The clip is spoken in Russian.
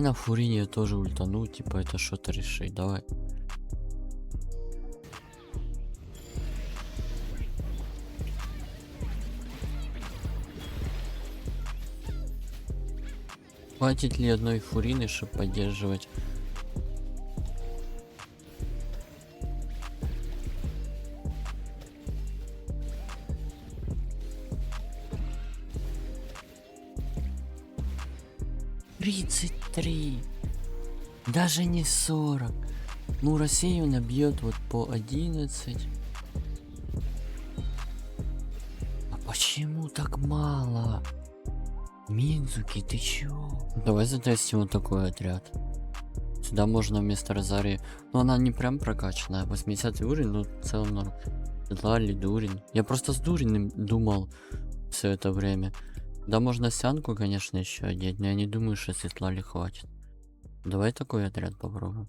На Фурине тоже ультану, типа это что-то решить, давай. Хватит ли одной Фурины, чтобы поддерживать? Тридцать 33. Даже не 40. Ну, Россию набьет вот по 11. А почему так мало? Мидзуки, ты чё? Давай затестим вот такой отряд. Сюда можно вместо Розарии. Но она не прям прокачанная. 80 уровень, но в целом норм. Лали, Дурин. Я просто с Дуриным думал все это время. Да, можно Сянку, конечно, еще одеть, но я не думаю, что Светлали хватит. Давай такой отряд попробуем.